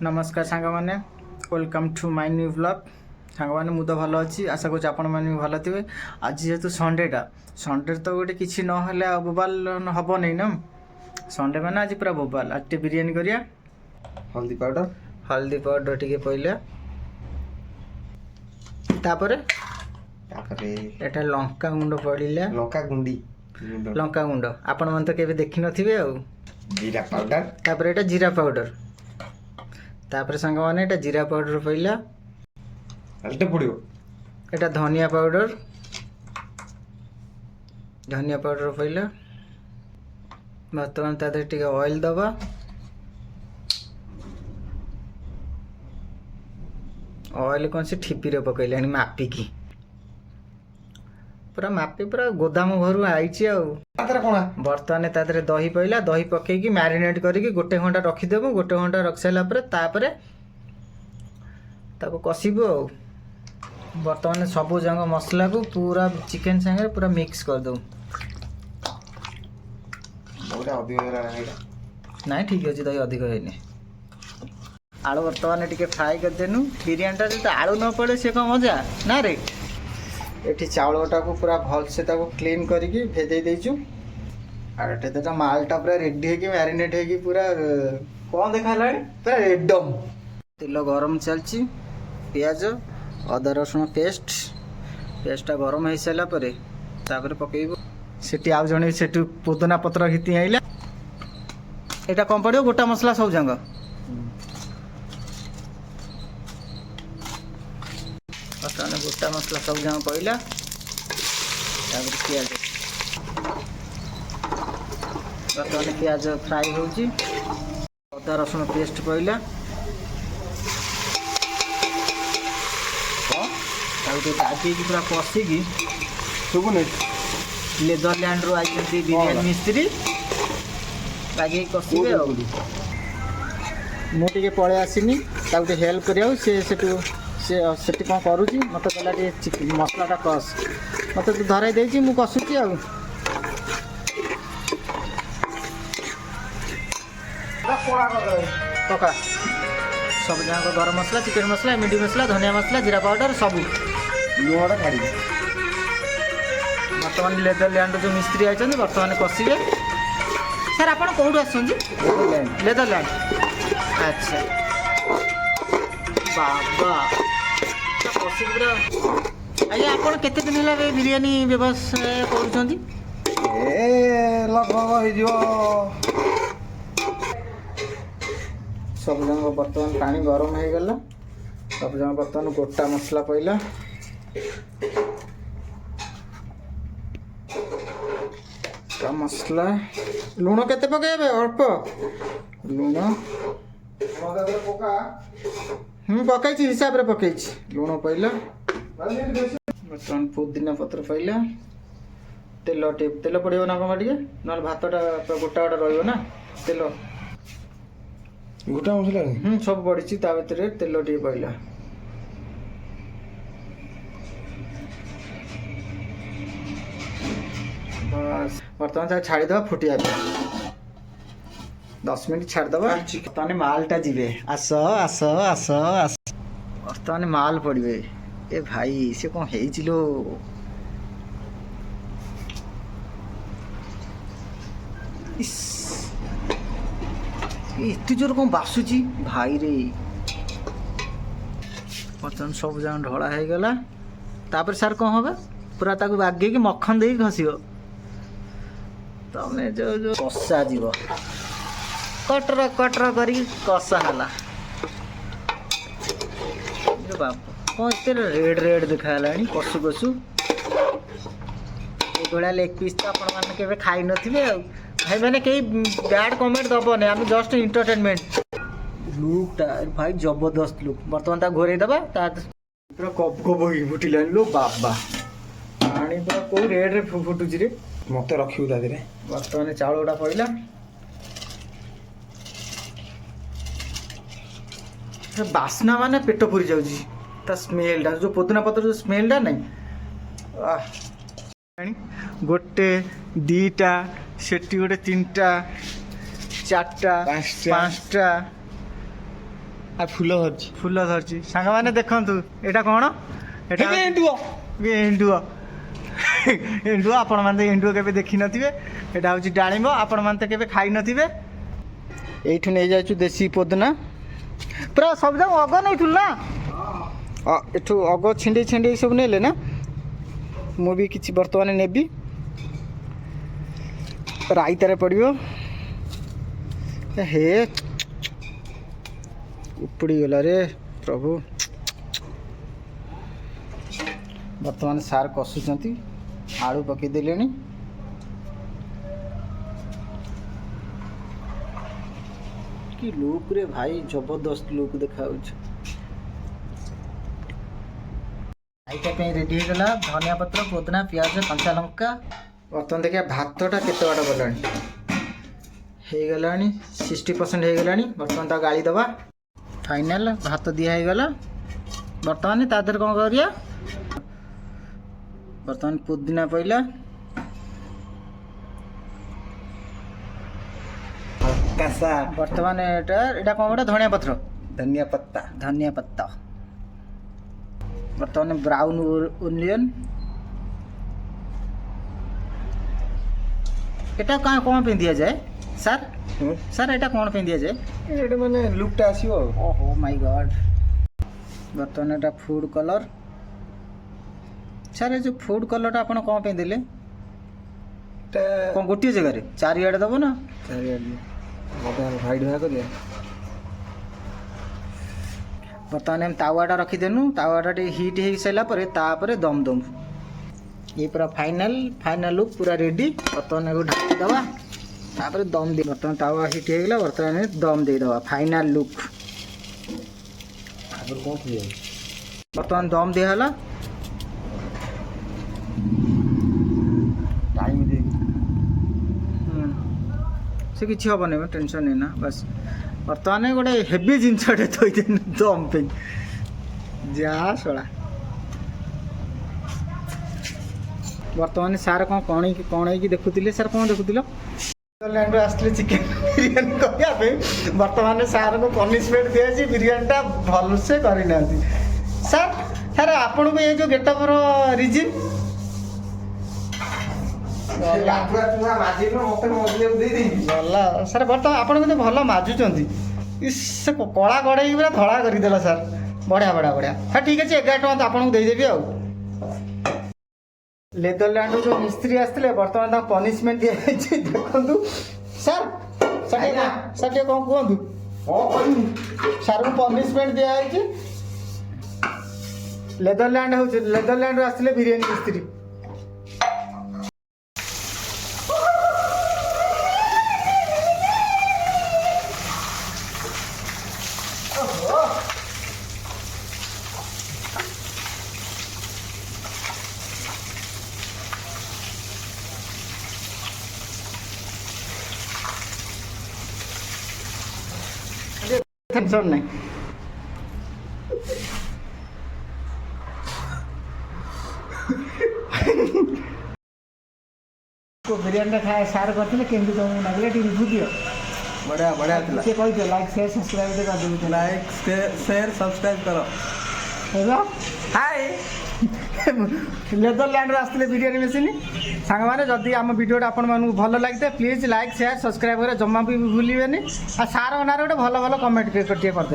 नमस्कार सांग मैंने welcome to my new blog सांग मैंने मुझे भल अच्छी आशा करूँ आपण मैंने भी भल थे। आज जेहेतु संडेटा संडे तो गोटे किसी ना बोबाल हम नहीं ना संडे मैंने आज पूरा बोबाल आज बिरियानी करिया। हल्दी पाउडर टी पड़े एटा लंका गुंड पड़े लंका गुंड आपण मन तो केबे देखि नथिबे आ जीरा पाउडर तापर एटा जीरा पाउडर तापर संग माने एटा जीरा पाउडर पइला हल्दी पड़ियो एटा धनिया पाउडर पइला बर्तमान तादे टिके ऑयल दबा ऑयल कौन से ठिपी रे पकइलानी मापिकी पूरा मापी पूरा गोदाम घर आई बर्तमान तादे दही पइला दही पकईकी मैरिनेट करके गोटे घंटा रखीदेबू गोटे घंटा रख सारा ताको कसिबू आ बर्तमान सबू जंग मसला को पूरा चिकन संगे पूरा मिक्स कर दो ना ठीक अच्छे दही अधिक है आलू बर्तमान टिके फ्राए करदेनु बिरियानी जो आलू न पड़े सी कौन मजा ना रे ये चाउलटा को पूरा भल से क्लीन करके भेदे देचु और ये मालटा पूरा रेडी है मैरिनेट है पूरा कौन देखा पूरा एकदम तेल गरम चलची पियाज अदा रसुण पेस्टा गरम हो सारापर पकईब से आउ जन से पुदना पत्र घिति आइला यहाँ कौन पड़ो गोटा मसला सब जंग बर्तमान गोटा मसला सब जगह पड़ा पियाज बर्तमान पियाज फ्राए हो अदा रसुण पेस्ट पड़ा आगे पूरा कषिकी शुभुन नेदरलैंड रू आई बिरियानी मिस्त्री लगे कषिबे मुझे पलि आसनी हेल्प करा से कौन करुच्ची मत कहला मसलाटा कस मत तू धराई देची मु कसुची आ पका सब जगह गरम मसला चिकन मसला मीट मसला धनिया मसला जीरा पाउडर सबू लुणटा छाड़ी बर्तमान नेदरलैंड जो मिस्त्री आई बर्तमान कषिबे सर आप कौटू नेदरलैंड अच्छा बाबा कषिक पूरा आज्ञा आप केते दिन है बिरियानी व्यवसाय कर सब जंग बर्तमान पानी गरम हो गला सब जंग बर्तमान गोटा मसला पइला गोटा मसला लुण केते पकेबे अल्प लुण पकई हिसाब रे पकई लुण पइला बर्तमान पुदीना पत्र पइला तेल पड़ो ना कम टे ना भातटा गोटा गोटा रहा तेल गोटा मसला सब पड़ी भर तेल टे पड़ा बस बर्तमान छाड़ीद फुटिया 10 मिनट छाड़द बर्तमान मालटा जीवे आस आस आस आस बर्तमान माल पड़े ए भाई से कौन हो एत जोर कौन बासुची भाई रे बर्तमान सब जगह ढला हो गला तापर सार कौन होगा पूरा ताको बागे कि मक्खन दे घसीब तमें जो जो कषा जीव कटर कटर कर कषा है बाप कौन एत रेड रेड देखा कषु कषु ये लेग पीस तो आपण मैंने खाई नथिबे भाई मैंने कई बैड कमेंट दबने आम जस्ट एंटरटेनमेंट लुकटा भाई जबरदस्त लुक बर्तमान घोरे दबा पूरा कप कप हो फुटिलानी लो बाबा पानी पूरा कौ रेड रे फुटुची रे मत रखी बर्तमान चाउल गुड़ा पड़ा बास्ना माने पेट पूरी जाऊँगी स्मेलटा जो पुदीना पत्र जो स्मेलटा नहीं गोटे दीटा सेठी गोटे 3टा 4टा 5टा আর ফুল ধরছি ଫୁଲ ଧରିଛି ସାଙ୍ଗମାନେ ଦେଖନ୍ତୁ ଏଇଟା କ'ଣ ଏଇଟା ଏବେ ଏଣ୍ଡୁଅ ଏଣ୍ଡୁଅ ଏଣ୍ଡୁଅ ଆପଣମାନେ ତ ଏଣ୍ଡୁଅ କେବେ ଦେଖିନଥିବେ ଏଇଟା ହେଉଛି ଡାଳିମ୍ବ ଆପଣମାନେ ତ କେବେ ଖାଇନଥିବେ ଏଇଠୁ ନେଇଯାଉଛୁ ଦେଶୀ ପୋଦନା ପୁରା ସବୁ ଯାକ ଅଗ ନେଇଥିଲୁ ନା ଏଠୁ ଅଗ ଛିଣ୍ଡେଇ ଛିଣ୍ଡେଇ ସବୁ ନେଲେ ନା ମୁଁ ବି କିଛି ବର୍ତ୍ତମାନ ନେବି ରାଇତାରେ ପଡ଼ିବ ହେ ଉପୁଡ଼ିଗଲା ରେ ପ୍ରଭୁ ବର୍ତ୍ତମାନ ସାର୍ କଷୁଛନ୍ତି ଆଳୁ ପକାଇ ଦେଲେଣି କି ଲୁକ୍ରେ ଭାଇ ଜବରଦସ୍ତ ଲୁକ୍ ଦେଖାଯାଉଛି ଖାଇବା ପାଇଁ ରେଡ଼ି ହେଇଗଲା ଧନିଆ ପତ୍ର ପୋଦିନା ପିଆଜ କଞ୍ଚା ଲଙ୍କା ବର୍ତ୍ତମାନ ଦେଖିବା ଭାତଟା କେତେ ବାଟ ଗଲାଣି ହେଇଗଲାଣି 60% ହେଇଗଲାଣି ବର୍ତ୍ତମାନ ତାକୁ ଗାଳି ଦେବା ଫାଇନାଲ ଭାତ ଦିଆ ହେଇଗଲା ବର୍ତ୍ତମାନ ତା ଦେହରେ କ'ଣ କରିବା ବର୍ତ୍ତମାନ ପୁଦିନା ପଇଲା କାଶା ବର୍ତ୍ତମାନ ଏଇଟା କ'ଣ ଗୋଟେ ଧନିଆ ପତ୍ର ଧନିଆ ପତ୍ତା ଧନିଆ ପତ୍ତା ବର୍ତ୍ତମାନ ବ୍ରାଉନ୍ ଓନିଅନ୍ এটা କ'ଣ ପାଇଁ ଦିଆଯାଏ ସାର୍ ସାର୍ ଏଇଟା କ'ଣ ପାଇଁ ଦିଆଯାଏ ଏଇଟା ମାନେ ଲୁକ୍ଟା ଆସିବ ଆଉ ଓହୋ ମାଇ ଗଡ୍ ବର୍ତ୍ତମାନ ଏଇଟା ଫୁଡ୍ କଲର୍ ସାର୍ ଏ ଯେଉଁ ଫୁଡ୍ କଲର୍ଟା ଆପଣ କ'ଣ ପାଇଁ ଦେଲେ ଏଟା କ'ଣ ଗୋଟିଏ ଜାଗାରେ ଚାରିଆଡ଼େ ଦେବ ନା ଚାରିଆଡ଼େ ଭାଇଟ୍ ଭାଗ କରିବା ବର୍ତ୍ତମାନ ଆମେ ତାୱାଟା ରଖିଦେନୁ ତାୱାଟା ଟିକେ ହିଟ୍ ହେଇସାରିଲା ପରେ ତାପରେ ଦମ୍ ଦମୁ ये पूरा फाइनल लुक पूरा रेडी बर्तमान को ढाकी दवा तापर दम दे बर्तमान तावा हिट हेगला बर्तमान दम दे दवा फाइनल लुक आगर कौन थी बर्तमान दम दे हला टाइम दे से किछि हबने टेंशन नै ना बस बर्तमान गोटे हेवी जिनसटे थई दे दम पे जा सोला बर्तमान सार कौन है देखुले सार कौन देखुल आसते चिकेन बिरियानी करने बर्तमान सार को पनिशमेंट दिखाई बिरियानीटा भलसे करना सार सार आपण को ये जो गेटअपर रिजिन गला सार बर्तमान आप भल माजुंट से कला कड़े पूरा धड़ा करदेल सार बढ़िया बढ़िया बढ़िया हाँ ठीक अच्छे 11 टଙ୍କା आपको देदेवी आ लेदरलैंड जो मिस्त्री आसते बर्तमान पनिशमेंट दिखाई देखु सार सार कौन कहतु सार को पनिशमेंट दिखाई लेदरलैंड हूँ लेदरलैंड आसते बिरियानी मिस्त्री टेंशन नहीं को बिरियानी खाए सार करते केमती तुमको लगे रिव्यू दियो बढ़िया बढ़िया थी से कही लाइक शेयर सब्सक्राइब कर दो लाइक शेयर सब्सक्राइब करो हेलो हाय लेदरलैंड आसते बिरियानी मेसिन सांग मैंने जदि आम वीडियो आपण मानू भल लगे प्लीज लाइक शेयर सब्सक्राइब कर जमा भी भूलिए आ सार ना गोटे भल भल कमेंट कर